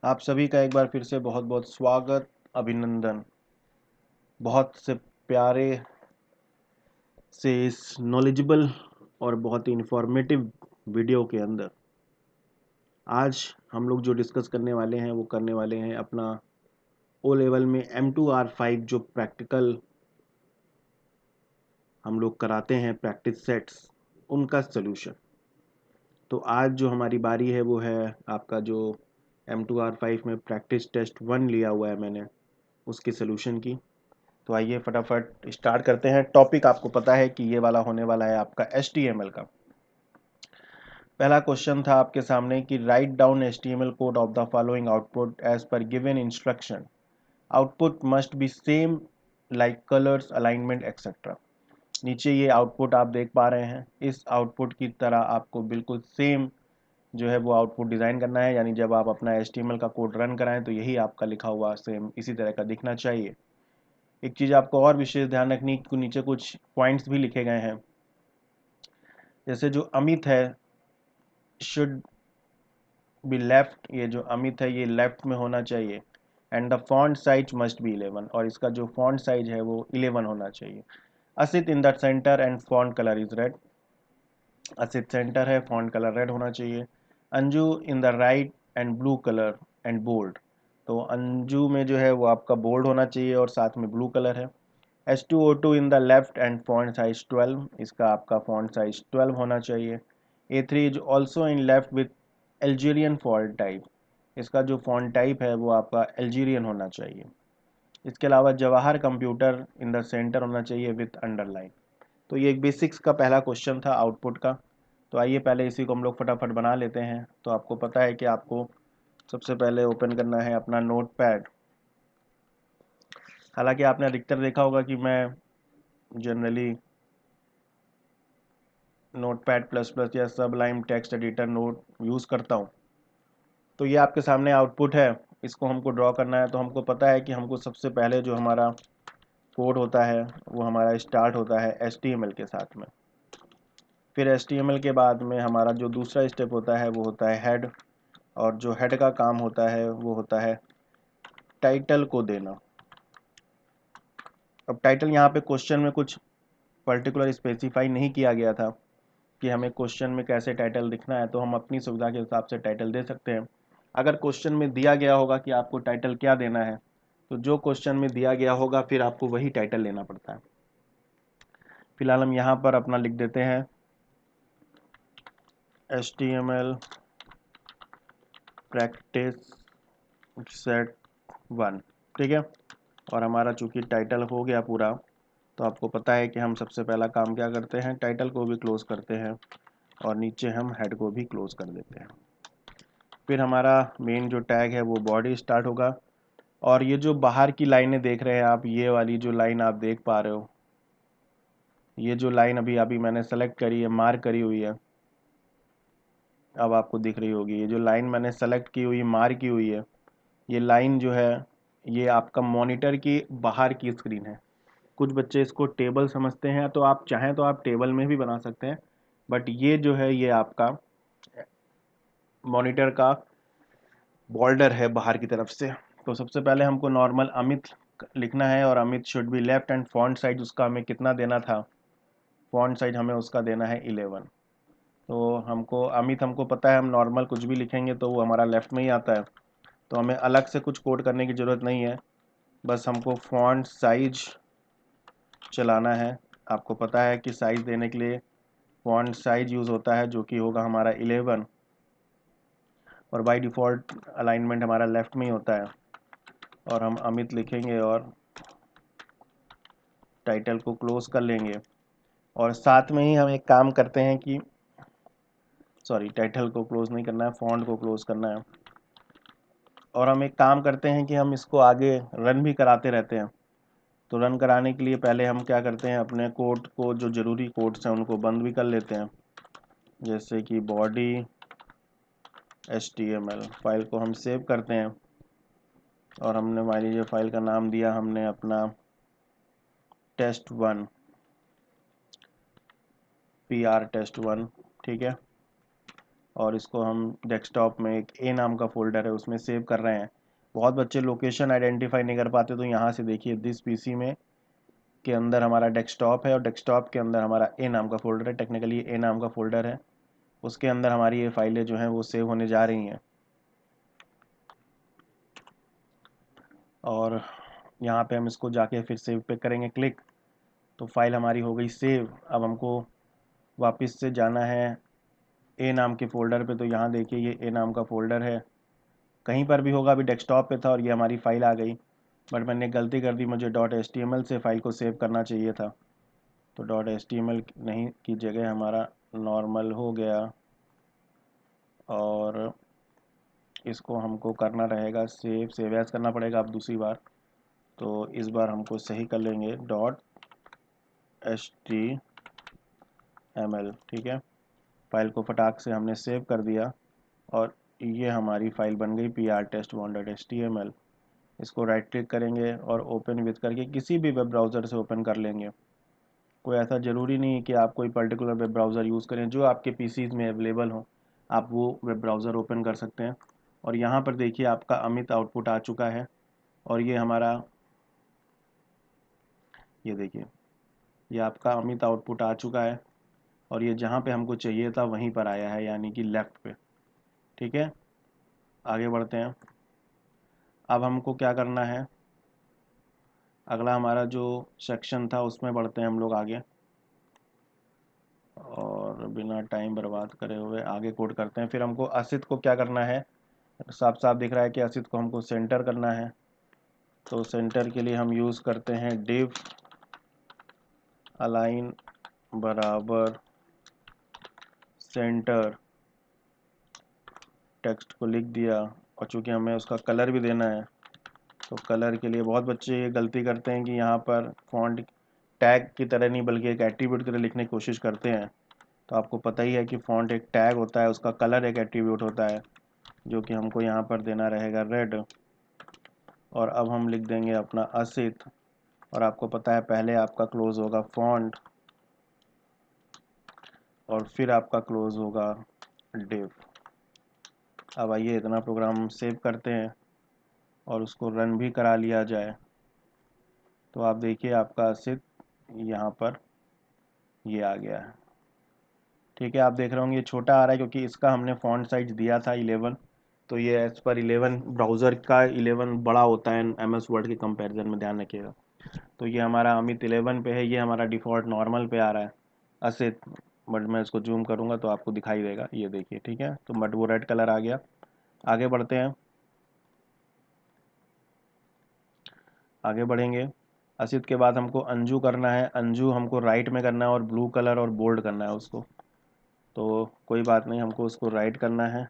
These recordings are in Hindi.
आप सभी का एक बार फिर से बहुत बहुत स्वागत, अभिनंदन। बहुत से प्यारे से इस नॉलेजेबल और बहुत ही इंफॉर्मेटिव वीडियो के अंदर आज हम लोग जो डिस्कस करने वाले हैं वो करने वाले हैं अपना ओ लेवल में M2R5 जो प्रैक्टिकल हम लोग कराते हैं, प्रैक्टिस सेट्स, उनका सलूशन। तो आज जो हमारी बारी है वो है आपका जो M2R5 में प्रैक्टिस टेस्ट 1 लिया हुआ है मैंने, उसके सलूशन की। तो आइए फटाफट स्टार्ट करते हैं। टॉपिक आपको पता है कि ये वाला होने वाला है आपका HTML का। पहला क्वेश्चन था आपके सामने कि write down HTML code of the following output as per given instruction. Output must be same like colours, alignment etcetera. नीचे ये आउटपुट आप देख पा रहे हैं। इस आउटपुट की तरह आपको बिल्कुल सेम जो है वो आउटपुट डिज़ाइन करना है, यानी जब आप अपना HTML का कोड रन कराएं तो यही आपका लिखा हुआ सेम इसी तरह का दिखना चाहिए। एक चीज़ आपको और विशेष ध्यान रखनी कि नीचे कुछ पॉइंट्स भी लिखे गए हैं। जैसे जो अमित है, शुड बी लेफ्ट, ये जो अमित है ये लेफ्ट में होना चाहिए। And the font size must be 11, और इसका जो फॉन्ट साइज है वो 11 होना चाहिए। Asit in the centre and font colour is red, Asit centre है, फॉन्ट कलर रेड होना चाहिए। Anju in the right and blue colour and bold, तो अंजू में जो है वो आपका बोल्ड होना चाहिए और साथ में ब्लू कलर है। H2O2 in the left end font size 12, इसका आपका फॉन्ट साइज 12 होना चाहिए। A3 is also in left with Algerian font type, इसका जो फॉन्ट टाइप है वो आपका एल्जीरियन होना चाहिए। इसके अलावा Jawahar computer in the centre होना चाहिए विथ अंडरलाइन। तो ये एक बेसिक्स का पहला क्वेश्चन था आउटपुट का। तो आइए पहले इसी को हम लोग फटाफट बना लेते हैं। तो आपको पता है कि आपको सबसे पहले ओपन करना है अपना नोट पैड। हालांकि आपने अधिकतर देखा होगा कि मैं generally Notepad plus plus या Sublime Text editor note use करता हूँ। तो ये आपके सामने आउटपुट है, इसको हमको ड्रॉ करना है। तो हमको पता है कि हमको सबसे पहले जो हमारा कोड होता है वो हमारा स्टार्ट होता है HTML के साथ में। फिर HTML के बाद में हमारा जो दूसरा स्टेप होता है वो होता है हेड, और जो हेड का काम होता है वो होता है टाइटल को देना। अब टाइटल यहाँ पे क्वेश्चन में कुछ पर्टिकुलर स्पेसिफाई नहीं किया गया था कि हमें क्वेश्चन में कैसे टाइटल लिखना है, तो हम अपनी सुविधा के हिसाब से टाइटल दे सकते हैं। अगर क्वेश्चन में दिया गया होगा कि आपको टाइटल क्या देना है, तो जो क्वेश्चन में दिया गया होगा फिर आपको वही टाइटल लेना पड़ता है। फिलहाल हम यहाँ पर अपना लिख देते हैं HTML प्रैक्टिस सेट 1, ठीक है। और हमारा चूंकि टाइटल हो गया पूरा, तो आपको पता है कि हम सबसे पहला काम क्या करते हैं, टाइटल को भी क्लोज करते हैं और नीचे हम हेड को भी क्लोज कर देते हैं। फिर हमारा मेन जो टैग है वो बॉडी स्टार्ट होगा। और ये जो बाहर की लाइनें देख रहे हैं आप, ये वाली जो लाइन आप देख पा रहे हो, ये जो लाइन अभी अभी मैंने सेलेक्ट करी है, मार्क करी हुई है, अब आपको दिख रही होगी। ये जो लाइन मैंने सेलेक्ट की हुई, मार्क की हुई है, ये लाइन जो है ये आपका मॉनिटर की बाहर की स्क्रीन है। कुछ बच्चे इसको टेबल समझते हैं, तो आप चाहें तो आप टेबल में भी बना सकते हैं, बट ये जो है ये आपका मॉनिटर का बॉर्डर है बाहर की तरफ से। तो सबसे पहले हमको नॉर्मल अमित लिखना है, और Amit should be left end font size उसका हमें कितना देना था, फॉन्ट साइज हमें उसका देना है 11। तो हमको अमित हमको पता है, हम नॉर्मल कुछ भी लिखेंगे तो वो हमारा लेफ्ट में ही आता है, तो हमें अलग से कुछ कोड करने की ज़रूरत नहीं है। बस हमको फॉन्ट साइज चलाना है। आपको पता है कि साइज़ देने के लिए फॉन्ट साइज यूज़ होता है, जो कि होगा हमारा 11, और बाय डिफ़ॉल्ट अलाइनमेंट हमारा लेफ़्ट में ही होता है। और हम अमित लिखेंगे और टाइटल को क्लोज़ कर लेंगे। और साथ में ही हम एक काम करते हैं कि सॉरी, टाइटल को क्लोज़ नहीं करना है, फॉन्ट को क्लोज़ करना है। और हम एक काम करते हैं कि हम इसको आगे रन भी कराते रहते हैं। तो रन कराने के लिए पहले हम क्या करते हैं, अपने कोड को, जो ज़रूरी कोड्स हैं उनको बंद भी कर लेते हैं, जैसे कि बॉडी HTML। फाइल को हम सेव करते हैं और हमने मान लीजिए फाइल का नाम दिया हमने अपना test1, PR test1, ठीक है। और इसको हम डेस्कटॉप में एक ए नाम का फ़ोल्डर है उसमें सेव कर रहे हैं। बहुत बच्चे लोकेशन आइडेंटिफाई नहीं कर पाते, तो यहाँ से देखिए दिस पीसी में के अंदर हमारा डेस्कटॉप है और डेस्कटॉप के अंदर हमारा ए नाम का फ़ोल्डर है। टेक्निकली ये ए नाम का फ़ोल्डर है, उसके अंदर हमारी ये फाइलें जो हैं वो सेव होने जा रही हैं। और यहाँ पे हम इसको जाके फिर सेव पे करेंगे क्लिक, तो फाइल हमारी हो गई सेव। अब हमको वापस से जाना है ए नाम के फ़ोल्डर पे, तो यहाँ देखिए ये ए नाम का फ़ोल्डर है, कहीं पर भी होगा, अभी डेस्कटॉप पे था और ये हमारी फ़ाइल आ गई। बट मैंने गलती कर दी, मुझे .html से फ़ाइल को सेव करना चाहिए था, तो .html नहीं की जगह हमारा नॉर्मल हो गया। और इसको हमको करना रहेगा सेव एज करना पड़ेगा अब दूसरी बार, तो इस बार हमको सही कर लेंगे .html। ठीक है, फाइल को फटाक से हमने सेव कर दिया और ये हमारी फ़ाइल बन गई prtest1.html। इसको राइट क्लिक करेंगे और ओपन विथ करके किसी भी वेब ब्राउज़र से ओपन कर लेंगे। कोई ऐसा ज़रूरी नहीं है कि आप कोई पर्टिकुलर वेब ब्राउज़र यूज़ करें, जो आपके पीसीज में अवेलेबल हो आप वो वेब ब्राउज़र ओपन कर सकते हैं। और यहाँ पर देखिए आपका अमित आउटपुट आ चुका है, और ये हमारा, ये देखिए ये आपका अमित आउटपुट आ चुका है, और ये जहाँ पे हमको चाहिए था वहीं पर आया है, यानी कि लेफ़्ट पे। ठीक है, आगे बढ़ते हैं। अब हमको क्या करना है, अगला हमारा जो सेक्शन था उसमें बढ़ते हैं हम लोग आगे, और बिना टाइम बर्बाद करे हुए आगे कोड करते हैं। फिर हमको असित को क्या करना है, साफ साफ दिख रहा है कि असित को हमको सेंटर करना है, तो सेंटर के लिए हम यूज़ करते हैं div अलाइन बराबर सेंटर, टेक्स्ट को लिख दिया। और चूंकि हमें उसका कलर भी देना है, तो कलर के लिए बहुत बच्चे ये गलती करते हैं कि यहाँ पर फॉन्ट टैग की तरह नहीं बल्कि एक एट्रीब्यूट की तरह लिखने की कोशिश करते हैं। तो आपको पता ही है कि फॉन्ट एक टैग होता है, उसका कलर एक एट्रीब्यूट होता है, जो कि हमको यहाँ पर देना रहेगा रेड। और अब हम लिख देंगे अपना असित, और आपको पता है पहले आपका क्लोज होगा फॉन्ट और फिर आपका क्लोज होगा div। अब आइए इतना प्रोग्राम हम सेव करते हैं और उसको रन भी करा लिया जाए, तो आप देखिए आपका असित यहाँ पर ये आ गया है। ठीक है, आप देख रहे होंगे ये छोटा आ रहा है क्योंकि इसका हमने फॉन्ट साइज दिया था 11, तो ये एज पर 11 ब्राउज़र का 11 बड़ा होता है MS वर्ड के कंपैरिजन में, ध्यान रखिएगा। तो ये हमारा अमित 11 पे है, ये हमारा डिफ़ॉल्ट नॉर्मल पे आ रहा है असित। बट मैं इसको जूम करूँगा तो आपको दिखाई देगा, ये देखिए। ठीक है, तो बट वो रेड कलर आ गया। आगे बढ़ते हैं, आगे बढ़ेंगे। असित के बाद हमको अंजू करना है, अंजू हमको राइट में करना है और ब्लू कलर और बोल्ड करना है उसको, तो कोई बात नहीं, हमको उसको राइट करना है।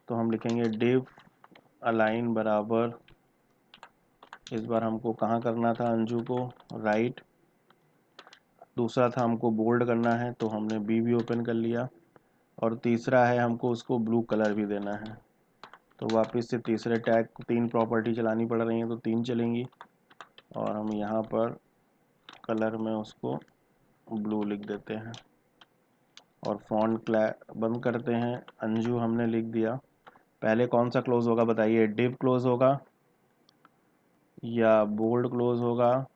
तो हम लिखेंगे div अलाइन बराबर, इस बार हमको कहाँ करना था अंजू को, राइट। दूसरा था हमको बोल्ड करना है, तो हमने बी भी ओपन कर लिया। और तीसरा है हमको उसको ब्लू कलर भी देना है, तो वापस से तीसरे टैग को 3 प्रॉपर्टी चलानी पड़ रही हैं, तो 3 चलेंगी। और हम यहाँ पर कलर में उसको ब्लू लिख देते हैं और फॉन्ट बंद करते हैं। अंजू हमने लिख दिया। पहले कौन सा क्लोज होगा बताइए, div क्लोज होगा या बोल्ड क्लोज होगा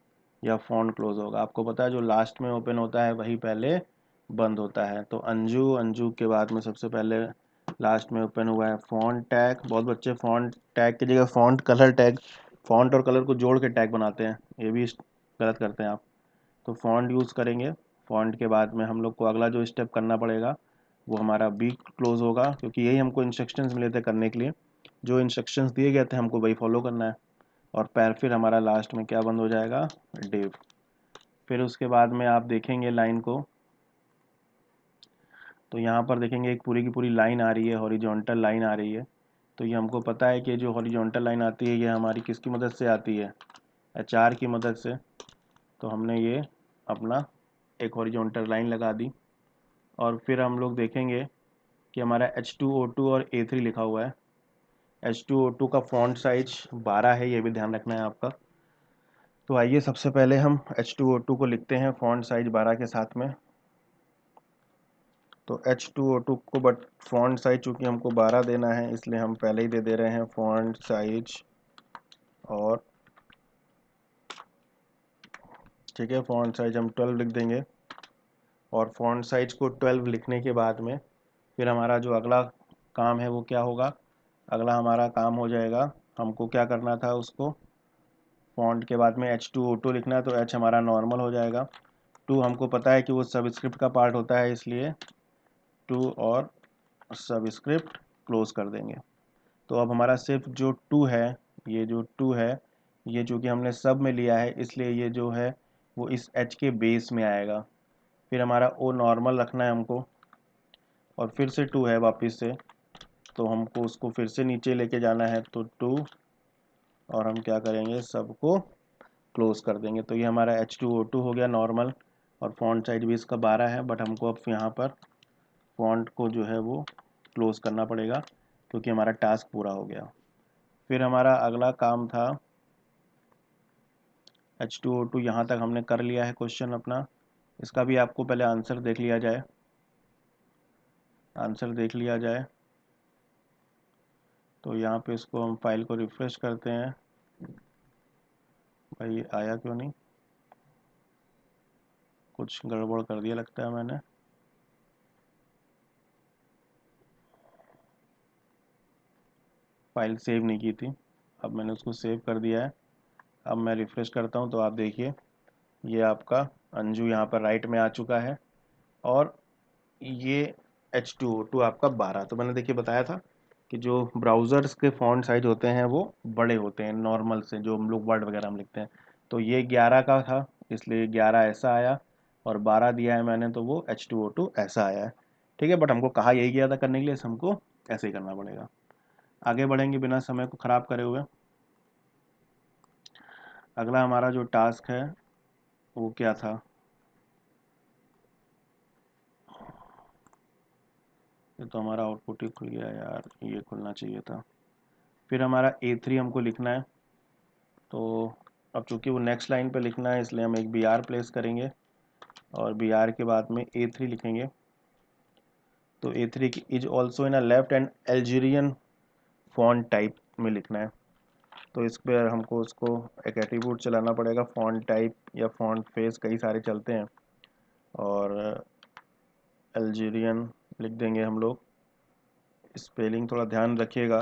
या फॉन्ट क्लोज होगा? आपको पता है जो लास्ट में ओपन होता है वही पहले बंद होता है। तो अंजू, अंजू के बाद में सबसे पहले लास्ट में ओपन हुआ है फॉन्ट टैग। बहुत बच्चे फॉन्ट टैग की जगह फॉन्ट कलर टैग, फॉन्ट और कलर को जोड़ के टैग बनाते हैं, ये भी गलत करते हैं आप। तो फॉन्ट यूज़ करेंगे। फॉन्ट के बाद में हम लोग को अगला जो स्टेप करना पड़ेगा वो हमारा बी क्लोज होगा, क्योंकि यही हमको इंस्ट्रक्शंस मिले थे करने के लिए, जो इंस्ट्रक्शंस दिए गए थे हमको वही फॉलो करना है। और पैर फिर हमारा लास्ट में क्या बंद हो जाएगा, डिव। फिर उसके बाद में आप देखेंगे लाइन को, तो यहाँ पर देखेंगे एक पूरी की पूरी लाइन आ रही है, हॉरिजॉन्टल लाइन आ रही है। तो ये हमको पता है कि जो हॉरिजॉन्टल लाइन आती है ये हमारी किसकी मदद से आती है, HR की मदद से। तो हमने ये अपना एक हॉरिजॉन्टल लाइन लगा दी। और फिर हम लोग देखेंगे कि हमारा H2O2 और A3 लिखा हुआ है। H2O2 का फॉन्ट साइज 12 है, ये भी ध्यान रखना है आपका। तो आइए सबसे पहले हम H2O2 को लिखते हैं फॉन्ट साइज 12 के साथ में। तो H2O2 को, बट फॉन्ट साइज चूँकि हमको 12 देना है इसलिए हम पहले ही दे रहे हैं फॉन्ट साइज। और ठीक है, फॉन्ट साइज हम 12 लिख देंगे। और फॉन्ट साइज को 12 लिखने के बाद में फिर हमारा जो अगला काम है वो क्या होगा, अगला हमारा काम हो जाएगा, हमको क्या करना था, उसको फॉन्ट के बाद में H2O2 लिखना है, तो H हमारा नॉर्मल हो जाएगा। 2 हमको पता है कि वो सबस्क्रिप्ट का पार्ट होता है, इसलिए 2 और सबस्क्रिप्ट क्लोज कर देंगे। तो अब हमारा सिर्फ जो 2 है, ये जो 2 है, ये चूँकि हमने सब में लिया है इसलिए ये जो है वो इस H के बेस में आएगा। फिर हमारा O नॉर्मल रखना है हमको, और फिर से 2 है वापस से, तो हमको उसको फिर से नीचे लेके जाना है, तो 2, और हम क्या करेंगे, सबको क्लोज कर देंगे। तो ये हमारा H2O2 हो गया नॉर्मल, और फॉन्ट साइज भी इसका 12 है, बट हमको अब यहाँ पर फॉन्ट को जो है वो क्लोज करना पड़ेगा क्योंकि हमारा टास्क पूरा हो गया। फिर हमारा अगला काम था H2O2, यहाँ तक हमने कर लिया है क्वेश्चन अपना। इसका भी आपको पहले आंसर देख लिया जाए, तो यहाँ पे इसको हम फाइल को रिफ्रेश करते हैं। भाई आया क्यों नहीं, कुछ गड़बड़ कर दिया लगता है मैंने। फाइल सेव नहीं की थी, अब मैंने उसको सेव कर दिया है। अब मैं रिफ्रेश करता हूँ तो आप देखिए ये आपका अंजू यहाँ पर राइट में आ चुका है, और ये H2O2 आपका 12। तो मैंने देखिए बताया था कि जो ब्राउज़र्स के फ़ॉन्ट साइज होते हैं वो बड़े होते हैं नॉर्मल से, जो हम लोग वर्ड वगैरह में लिखते हैं। तो ये 11 का था इसलिए 11 ऐसा आया, और 12 दिया है मैंने तो वो H2O2 ऐसा आया है। ठीक है, बट हमको कहा यही गया था करने के लिए, हमको ऐसे ही करना पड़ेगा। आगे बढ़ेंगे बिना समय को ख़राब करे हुए। अगला हमारा जो टास्क है वो क्या था, ये तो हमारा आउटपुट ही खुल गया यार, ये खुलना चाहिए था। फिर हमारा A3 हमको लिखना है, तो अब चूंकि वो नेक्स्ट लाइन पे लिखना है इसलिए हम एक BR प्लेस करेंगे, और BR के बाद में A3 लिखेंगे। तो A3 की is also in a left end Algerian font type में लिखना है। तो इस पर हमको उसको एक एट्रीब्यूट चलाना पड़ेगा, फॉन्ट टाइप या फॉन्ट फेस, कई सारे चलते हैं, और एल्जीरियन लिख देंगे हम लोग। स्पेलिंग थोड़ा ध्यान रखिएगा,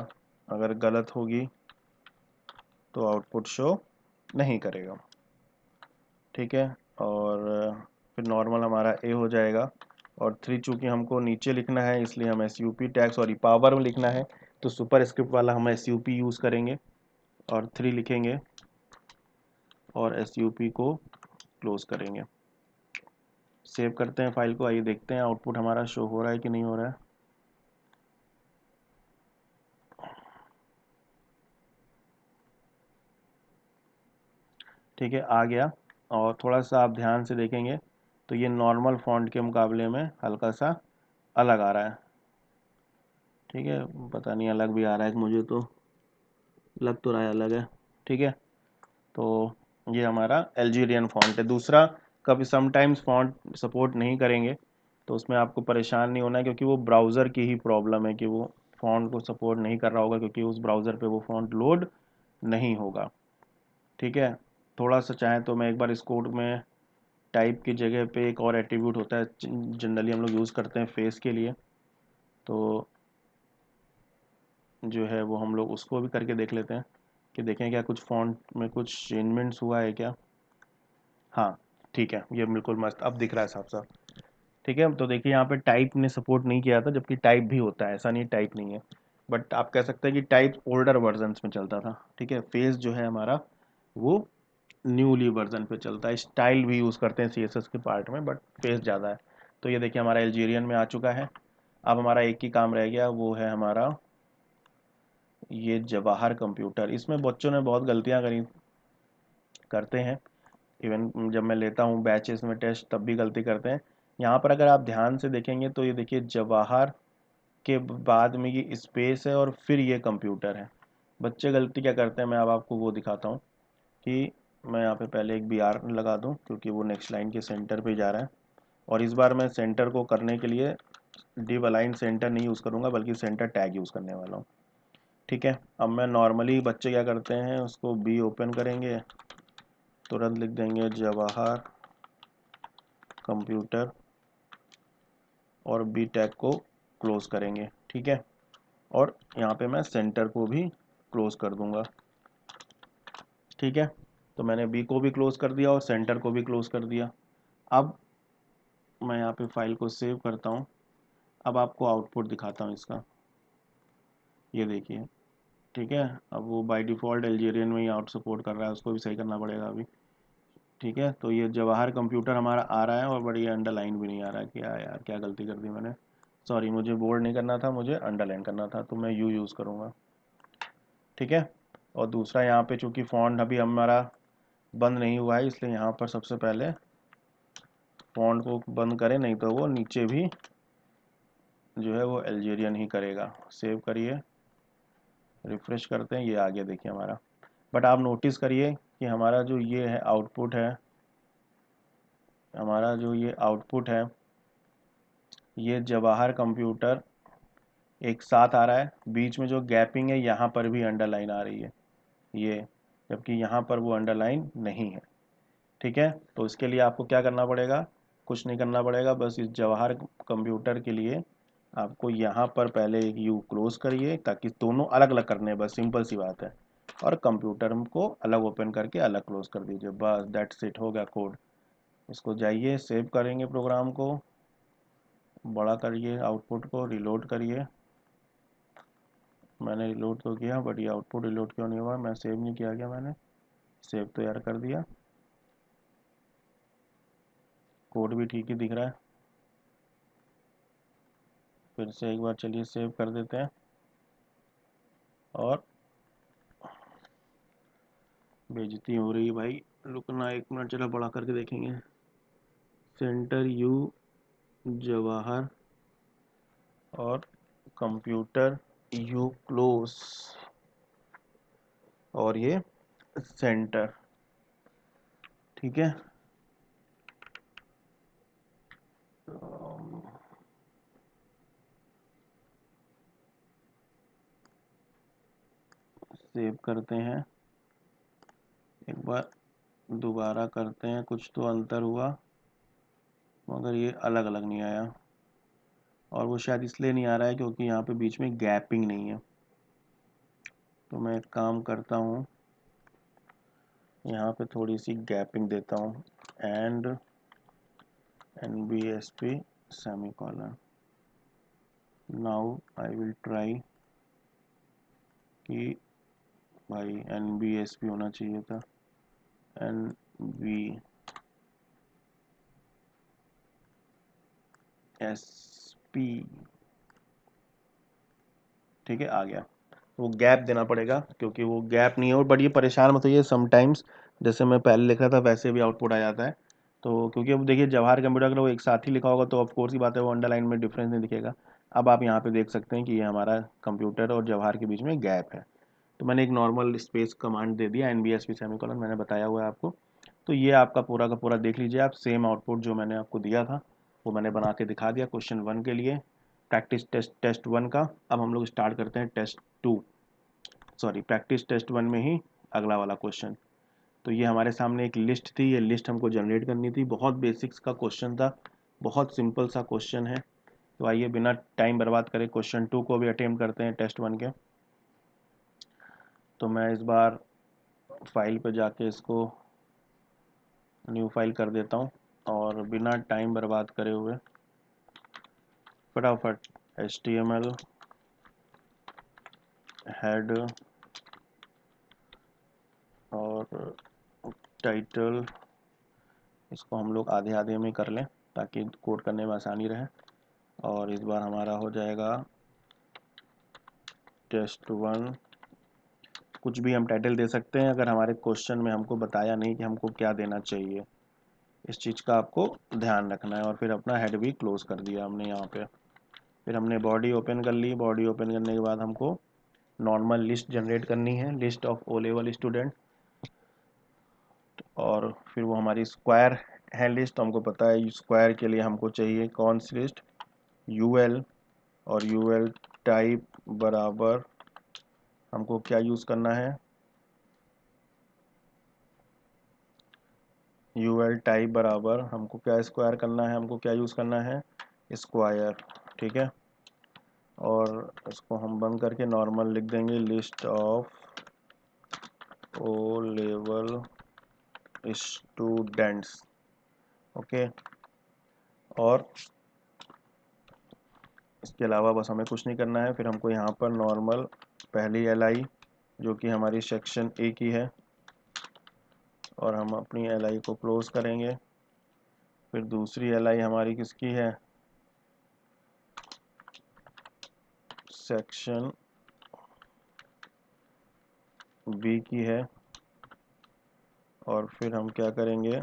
अगर गलत होगी तो आउटपुट शो नहीं करेगा। ठीक है, और फिर नॉर्मल हमारा ए हो जाएगा। और 3 चूँकि हमको नीचे लिखना है इसलिए हम SUP टैग, सॉरी पावर में लिखना है तो सुपर स्क्रिप्ट वाला हम SUP यूज़ करेंगे, और 3 लिखेंगे और SUP को क्लोज करेंगे। सेव करते हैं फाइल को, आइए देखते हैं आउटपुट हमारा शो हो रहा है कि नहीं हो रहा है। ठीक है, आ गया। और थोड़ा सा आप ध्यान से देखेंगे तो ये नॉर्मल फॉन्ट के मुकाबले में हल्का सा अलग आ रहा है। ठीक है, पता नहीं अलग भी आ रहा है, मुझे तो लग तो रहा है अलग है। ठीक है, तो ये हमारा एल्जीरियन फॉन्ट है। दूसरा, कभी समटाइम्स फॉन्ट सपोर्ट नहीं करेंगे तो उसमें आपको परेशान नहीं होना है, क्योंकि वो ब्राउज़र की ही प्रॉब्लम है कि वो फ़ॉन्ट को सपोर्ट नहीं कर रहा होगा, क्योंकि उस ब्राउज़र पे वो फ़ॉन्ट लोड नहीं होगा। ठीक है, थोड़ा सा चाहें तो मैं एक बार इस कोड में टाइप की जगह पे एक और एट्रीब्यूट होता है, जनरली हम लोग यूज़ करते हैं फेस के लिए, तो जो है वो हम लोग उसको भी करके देख लेते हैं कि देखें क्या कुछ फ़ॉन्ट में कुछ चेंजमेंट्स हुआ है क्या। हाँ, ठीक है, ये बिल्कुल मस्त अब दिख रहा है साफ साफ। ठीक है, तो देखिए यहाँ पे टाइप ने सपोर्ट नहीं किया था, जबकि टाइप भी होता है, ऐसा नहीं टाइप नहीं है, बट आप कह सकते हैं कि टाइप ओल्डर वर्जन्स में चलता था। ठीक है, फेस जो है हमारा वो न्यूली वर्जन पे चलता है। स्टाइल भी यूज़ करते हैं CSS के पार्ट में, बट फेस ज़्यादा है। तो ये देखिए हमारा एल्जीरियन में आ चुका है। अब हमारा एक ही काम रह गया, वो है हमारा ये जवाहर कंप्यूटर। इसमें बच्चों ने बहुत गलतियाँ करी करते हैं, इवन जब मैं लेता हूँ बैचेस में टेस्ट तब भी गलती करते हैं। यहाँ पर अगर आप ध्यान से देखेंगे तो ये देखिए जवाहर के बाद में ये स्पेस है और फिर ये कंप्यूटर है। बच्चे गलती क्या करते हैं, मैं अब आपको वो दिखाता हूँ कि मैं यहाँ पे पहले एक BR लगा दूँ क्योंकि वो नेक्स्ट लाइन के सेंटर पे जा रहा है, और इस बार मैं सेंटर को करने के लिए डिव अलाइन सेंटर नहीं यूज़ करूँगा, बल्कि सेंटर टैग यूज़ करने वाला हूँ। ठीक है, अब मैं नॉर्मली बच्चे क्या करते हैं, उसको बी ओपन करेंगे, तुरंत लिख देंगे जवाहर कंप्यूटर और बी टैग को क्लोज करेंगे। ठीक है, और यहाँ पे मैं सेंटर को भी क्लोज कर दूंगा। ठीक है, तो मैंने बी को भी क्लोज कर दिया और सेंटर को भी क्लोज कर दिया। अब मैं यहाँ पे फाइल को सेव करता हूँ। अब आपको आउटपुट दिखाता हूँ इसका, ये देखिए। ठीक है, अब वो बाय डिफ़ॉल्ट अल्जीरियन में ही आउट सपोर्ट कर रहा है, उसको भी सही करना पड़ेगा अभी। ठीक है, तो ये जवाहर कंप्यूटर हमारा आ रहा है और बड़ी अंडरलाइन भी नहीं आ रहा है। क्या यार, क्या गलती कर दी मैंने, सॉरी, मुझे बोल्ड नहीं करना था, मुझे अंडरलाइन करना था, तो मैं यू यूज़ करूँगा। ठीक है, और दूसरा यहाँ पे चूँकि फ़ॉन्ट अभी हमारा बंद नहीं हुआ है, इसलिए यहाँ पर सबसे पहले फ़ॉन्ट को बंद करें, नहीं तो वो नीचे भी जो है वो अल्जीरियन ही करेगा। सेव करिए, रिफ़्रेश करते हैं, ये आ गया देखिए हमारा। बट आप नोटिस करिए कि हमारा जो ये है आउटपुट है, हमारा जो ये आउटपुट है, ये जवाहर कंप्यूटर एक साथ आ रहा है, बीच में जो गैपिंग है यहाँ पर भी अंडरलाइन आ रही है ये, जबकि यहाँ पर वो अंडरलाइन नहीं है। ठीक है, तो इसके लिए आपको क्या करना पड़ेगा, कुछ नहीं करना पड़ेगा, बस इस जवाहर कंप्यूटर के लिए आपको यहाँ पर पहले एक यू क्लोज करिए, ताकि दोनों अलग अलग करने हैं, बस सिंपल सी बात है। और कंप्यूटर को अलग ओपन करके अलग क्लोज कर दीजिए, बस दैट्स इट, हो गया कोड। इसको जाइए, सेव करेंगे प्रोग्राम को, बड़ा करिए, आउटपुट को रिलोड करिए। मैंने रिलोड तो किया, बट ये आउटपुट रिलोड क्यों नहीं हुआ, मैं सेव नहीं किया, क्या मैंने सेव तो यार कर दिया, कोड भी ठीक ही दिख रहा है। फिर से एक बार चलिए सेव कर देते हैं, और बेइज्जती हो रही है भाई, रुकना एक मिनट, चलो बड़ा करके देखेंगे। सेंटर यू जवाहर और कंप्यूटर यू क्लोज, और ये सेंटर। ठीक है, सेव करते हैं, एक बार दोबारा करते हैं, कुछ तो अंतर हुआ, मगर ये अलग अलग नहीं आया, और वो शायद इसलिए नहीं आ रहा है क्योंकि यहाँ पे बीच में गैपिंग नहीं है। तो मैं एक काम करता हूँ, यहाँ पे थोड़ी सी गैपिंग देता हूँ, and NBSP semicolon. Now I will try कि भाई NBSP होना चाहिए था, NBSP। ठीक है, आ गया। वो गैप देना पड़ेगा, क्योंकि वो गैप नहीं है, और बड़ी परेशान मत होइए, समटाइम्स जैसे मैं पहले लिख रहा था वैसे भी आउटपुट आ जाता है। तो क्योंकि अब देखिए जवाहर कंप्यूटर अगर वो एक साथ ही लिखा होगा तो ऑफ कोर्स की बात है, वो अंडरलाइन में डिफरेंस नहीं दिखेगा। अब आप यहाँ पे देख सकते हैं कि ये हमारा कंप्यूटर और जवाहर के बीच में गैप है, तो मैंने एक नॉर्मल स्पेस कमांड दे दिया, NBSP सेमीकोलन, मैंने बताया हुआ है आपको। तो ये आपका पूरा का पूरा देख लीजिए आप, सेम आउटपुट जो मैंने आपको दिया था वो मैंने बना के दिखा दिया क्वेश्चन 1 के लिए, प्रैक्टिस टेस्ट 1 का। अब हम लोग स्टार्ट करते हैं टेस्ट 2, सॉरी प्रैक्टिस टेस्ट 1 में ही अगला वाला क्वेश्चन। तो ये हमारे सामने एक लिस्ट थी, ये लिस्ट हमको जनरेट करनी थी, बहुत बेसिक्स का क्वेश्चन था, बहुत सिंपल सा क्वेश्चन है। तो आइए बिना टाइम बर्बाद करे क्वेश्चन 2 को भी अटेम्प्ट करते हैं टेस्ट 1 के। तो मैं इस बार फाइल पे जाके इसको न्यू फाइल कर देता हूँ, और बिना टाइम बर्बाद करे हुए फटाफट HTML हेड और टाइटल, इसको हम लोग आधे आधे में कर लें ताकि कोड करने में आसानी रहे। और इस बार हमारा हो जाएगा टेस्ट 1, कुछ भी हम टाइटल दे सकते हैं अगर हमारे क्वेश्चन में हमको बताया नहीं कि हमको क्या देना चाहिए, इस चीज़ का आपको ध्यान रखना है। और फिर अपना हेड भी क्लोज कर दिया हमने यहाँ पे। फिर हमने बॉडी ओपन कर ली, बॉडी ओपन करने के बाद हमको नॉर्मल लिस्ट जनरेट करनी है, list of O level student, और फिर वो हमारी स्क्वायर है लिस्ट, हमको पता है स्क्वायर के लिए हमको चाहिए कौन सी लिस्ट, यूएल और यूएल टाइप बराबर हमको क्या यूज़ करना है, यूएल टाइप बराबर हमको क्या स्क्वायर करना है, हमको क्या यूज़ करना है, स्क्वायर। ठीक है, और इसको हम बंद करके नॉर्मल लिख देंगे, list of O level students. Okay, और इसके अलावा बस हमें कुछ नहीं करना है। फिर हमको यहाँ पर नॉर्मल पहली एलआई जो कि हमारी सेक्शन ए की है, और हम अपनी एलआई को क्लोज करेंगे। फिर दूसरी एलआई हमारी किसकी है, सेक्शन बी की है, और फिर हम क्या करेंगे,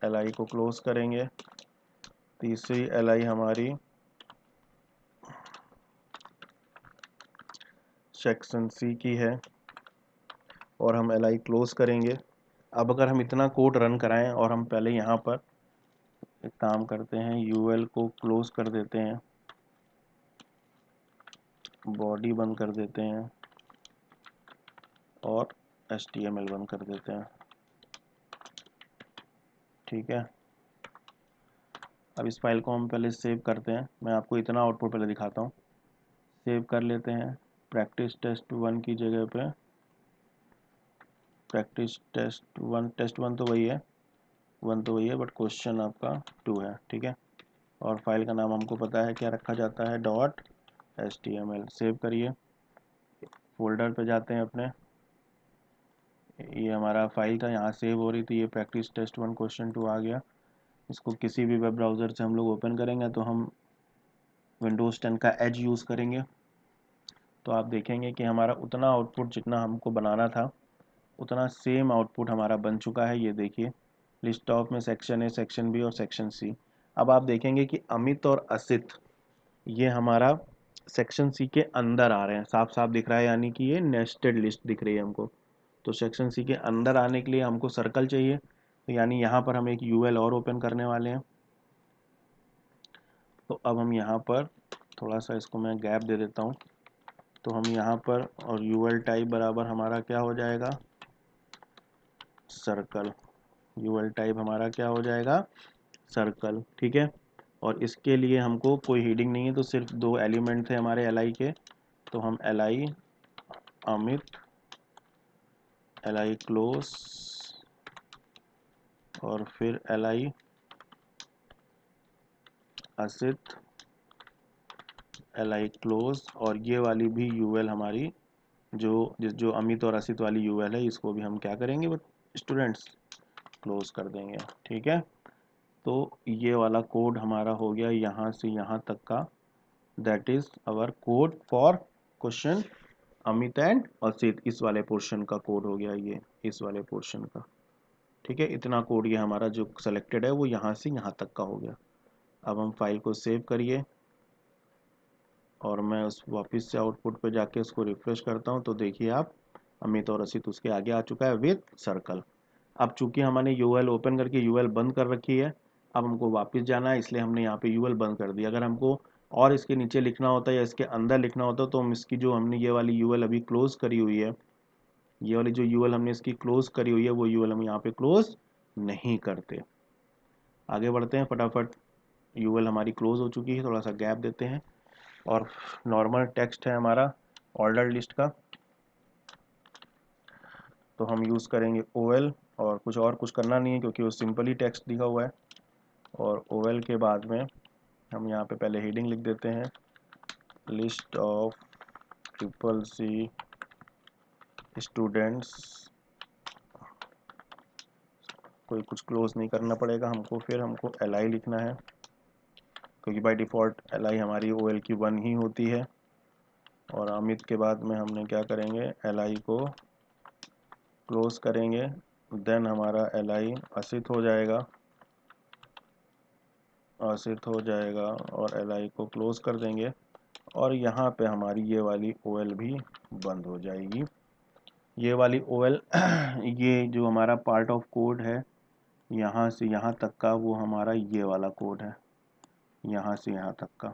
एलआई को क्लोज करेंगे। तीसरी एलआई हमारी सेक्शन सी की है, और हम एलआई क्लोज करेंगे। अब अगर हम इतना कोड रन कराएं, और हम पहले यहाँ पर एक काम करते हैं, यूएल को क्लोज कर देते हैं, बॉडी बंद कर देते हैं, और HTML बंद कर देते हैं। ठीक है, अब इस फाइल को हम पहले सेव करते हैं। मैं आपको इतना आउटपुट पहले दिखाता हूँ। सेव कर लेते हैं, प्रैक्टिस टेस्ट 1 की जगह पे प्रैक्टिस टेस्ट वन तो वही है, बट क्वेश्चन आपका 2 है। ठीक है, और फाइल का नाम हमको पता है क्या रखा जाता है, .html। सेव करिए, फोल्डर पे जाते हैं अपने, ये हमारा फाइल था, यहाँ सेव हो रही थी, ये प्रैक्टिस टेस्ट 1 क्वेश्चन 2 आ गया। इसको किसी भी वेब ब्राउज़र से हम लोग ओपन करेंगे, तो हम विंडोज़ 10 का एज यूज़ करेंगे। तो आप देखेंगे कि हमारा उतना आउटपुट जितना हमको बनाना था, उतना सेम आउटपुट हमारा बन चुका है। ये देखिए, लिस्ट ऑफ में सेक्शन ए, सेक्शन बी और सेक्शन सी। अब आप देखेंगे कि अमित और असित ये हमारा सेक्शन सी के अंदर आ रहे हैं, साफ साफ दिख रहा है, यानी कि ये नेस्टेड लिस्ट दिख रही है हमको। तो सेक्शन सी के अंदर आने के लिए हमको सर्कल चाहिए, तो यानी यहाँ पर हम एक यूएल और ओपन करने वाले हैं। तो अब हम यहाँ पर थोड़ा सा इसको मैं गैप दे देता हूँ। तो हम यहाँ पर, और यूएल टाइप बराबर हमारा क्या हो जाएगा, सर्कल। यूएल टाइप हमारा क्या हो जाएगा, सर्कल। ठीक है, और इसके लिए हमको कोई हीडिंग नहीं है, तो सिर्फ 2 एलिमेंट थे हमारे एलआई के। तो हम एलआई अमित, एलआई क्लोज, और फिर एलआई असित, एलआई क्लोज, और ये वाली भी यूएल हमारी जो अमित और असित वाली यूएल है, इसको भी हम क्या करेंगे स्टूडेंट्स, क्लोज कर देंगे। ठीक है, तो ये वाला कोड हमारा हो गया यहाँ से यहाँ तक का, that is our code for question Amit and Asit. इस वाले पोर्शन का कोड हो गया ये, इस वाले पोर्शन का। ठीक है, इतना कोड ये हमारा जो सेलेक्टेड है वो यहाँ से यहाँ तक का हो गया। अब हम फाइल को सेव करिए, और मैं उस वापस से आउटपुट पे जाके उसको रिफ्रेश करता हूँ, तो देखिए आप, अमित और असित उसके आगे आ चुका है विद सर्कल। अब चूंकि हमने यूएल ओपन करके यूएल बंद कर रखी है, अब हमको वापस जाना है, इसलिए हमने यहाँ पे यूएल बंद कर दिया। अगर हमको और इसके नीचे लिखना होता या इसके अंदर लिखना होता, तो हम इसकी जो हमने ये वाली यूएल अभी क्लोज करी हुई है, ये वाली जो यूएल हमने इसकी क्लोज करी हुई है, वो यूएल हम यहाँ पे क्लोज नहीं करते। आगे बढ़ते हैं फटाफट। यूएल हमारी क्लोज हो चुकी है, थोड़ा सा गैप देते हैं, और नॉर्मल टेक्स्ट है हमारा ऑर्डर लिस्ट का, तो हम यूज़ करेंगे ओएल, और कुछ करना नहीं है क्योंकि वो सिंपल ही टेक्स्ट दिखा हुआ है। और ओएल के बाद में हम यहाँ पे पहले हेडिंग लिख देते हैं, लिस्ट ऑफ CCC स्टूडेंट्स। कोई कुछ क्लोज नहीं करना पड़ेगा हमको। फिर हमको एलआई लिखना है, क्योंकि बाय डिफ़ॉल्ट एलआई हमारी ओएल की 1 ही होती है। और अमित के बाद में हमने क्या करेंगे, एलआई को क्लोज करेंगे, देन हमारा एलआई असित हो जाएगा, और एलआई को क्लोज कर देंगे, और यहाँ पे हमारी ये वाली ओएल भी बंद हो जाएगी। ये वाली ओएल ये जो हमारा पार्ट ऑफ कोड है, यहाँ से यहाँ तक का, वो हमारा ये वाला कोड है, यहाँ से यहाँ तक का।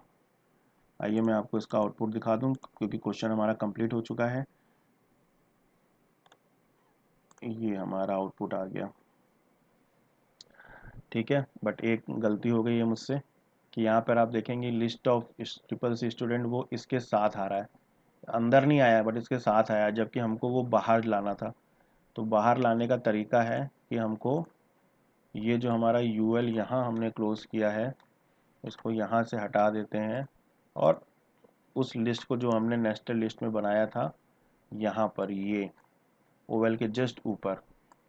आइए मैं आपको इसका आउटपुट दिखा दूं, क्योंकि क्वेश्चन हमारा कंप्लीट हो चुका है। ये हमारा आउटपुट आ गया, ठीक है। बट एक गलती हो गई है मुझसे कि यहाँ पर आप देखेंगे list of triple C student वो इसके साथ आ रहा है, अंदर नहीं आया बट इसके साथ आया, जबकि हमको वो बाहर लाना था। तो बाहर लाने का तरीका है कि हमको ये जो हमारा यूएल यहाँ हमने क्लोज किया है, इसको यहाँ से हटा देते हैं और उस लिस्ट को जो हमने नेस्टेड लिस्ट में बनाया था यहाँ पर, ये ओएल के जस्ट ऊपर,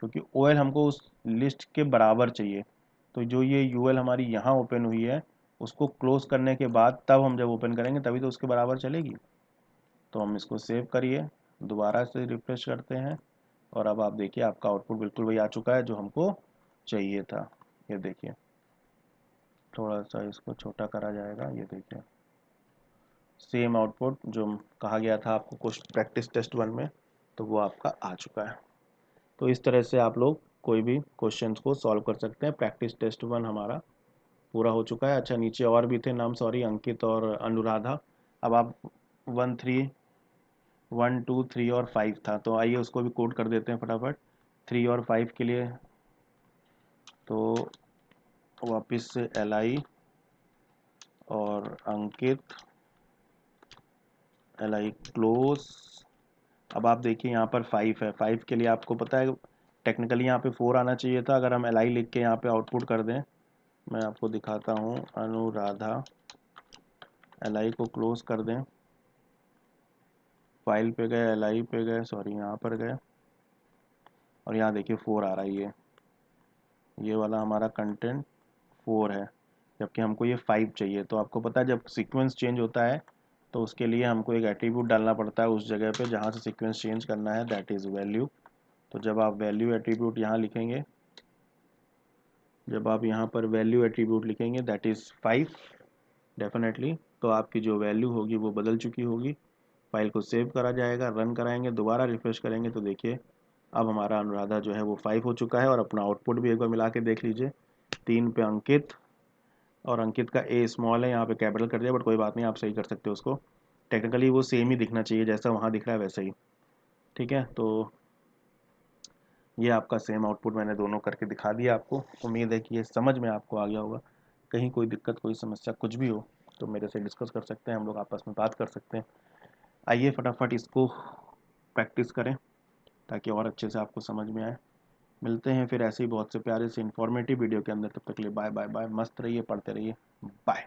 क्योंकि ओएल हमको उस लिस्ट के बराबर चाहिए। तो जो ये यूएल हमारी यहाँ ओपन हुई है, उसको क्लोज करने के बाद तब हम जब ओपन करेंगे तभी तो उसके बराबर चलेगी। तो हम इसको सेव करिए, दोबारा से रिफ्रेश करते हैं और अब आप देखिए आपका आउटपुट बिल्कुल वही आ चुका है जो हमको चाहिए था। ये देखिए, थोड़ा सा इसको छोटा करा जाएगा, ये देखिए सेम आउटपुट जो कहा गया था आपको कुछ प्रैक्टिस टेस्ट 1 में, तो वो आपका आ चुका है। तो इस तरह से आप लोग कोई भी क्वेश्चंस को सॉल्व कर सकते हैं। प्रैक्टिस टेस्ट 1 हमारा पूरा हो चुका है। अच्छा, नीचे और भी थे नाम, सॉरी, अंकित और अनुराधा। अब आप 1 2 3 और 5 था, तो आइए उसको भी कोड कर देते हैं फटाफट। 3 और 5 के लिए तो वापस से LI और अंकित, LI क्लोज। अब आप देखिए यहाँ पर 5 है, 5 के लिए आपको पता है टेक्निकली यहाँ पे 4 आना चाहिए था। अगर हम LI लिख के यहाँ पे आउटपुट कर दें, मैं आपको दिखाता हूँ, अनुराधा, LI को क्लोज कर दें, फाइल पे गए, LI पे गए, सॉरी यहाँ पर गए, और यहाँ देखिए 4 आ रहा है। ये वाला हमारा कंटेंट 4 है, जबकि हमको ये 5 चाहिए। तो आपको पता है जब सीक्वेंस चेंज होता है तो उसके लिए हमको एक एट्रीब्यूट डालना पड़ता है उस जगह पे जहाँ से सीक्वेंस चेंज करना है, दैट इज़ वैल्यू। तो जब आप वैल्यू एट्रीब्यूट यहाँ लिखेंगे, जब आप यहाँ पर वैल्यू एट्रीब्यूट लिखेंगे दैट इज़ 5 डेफिनेटली, तो आपकी जो वैल्यू होगी वो बदल चुकी होगी। फाइल को सेव करा जाएगा, रन कराएंगे, दोबारा रिफ्रेश करेंगे तो देखिए अब हमारा अनुराधा जो है वो 5 हो चुका है। और अपना आउटपुट भी एक बार मिला के देख लीजिए, 3 पे अंकित, और अंकित का ए स्मॉल है, यहाँ पे कैपिटल कर दिया, बट कोई बात नहीं, आप सही कर सकते हो उसको। टेक्निकली वो सेम ही दिखना चाहिए, जैसा वहाँ दिख रहा है वैसा ही, ठीक है। तो ये आपका सेम आउटपुट मैंने दोनों करके दिखा दिया आपको। उम्मीद है कि ये समझ में आपको आ गया होगा। कहीं कोई दिक्कत, कोई समस्या कुछ भी हो तो मेरे से डिस्कस कर सकते हैं, हम लोग आपस में बात कर सकते हैं। आइए फटाफट इसको प्रैक्टिस करें ताकि और अच्छे से आपको समझ में आए। मिलते हैं फिर ऐसे ही बहुत से प्यारे से इन्फॉर्मेटिव वीडियो के अंदर। तब तक के लिए बाय बाय बाय, मस्त रहिए, पढ़ते रहिए, बाय।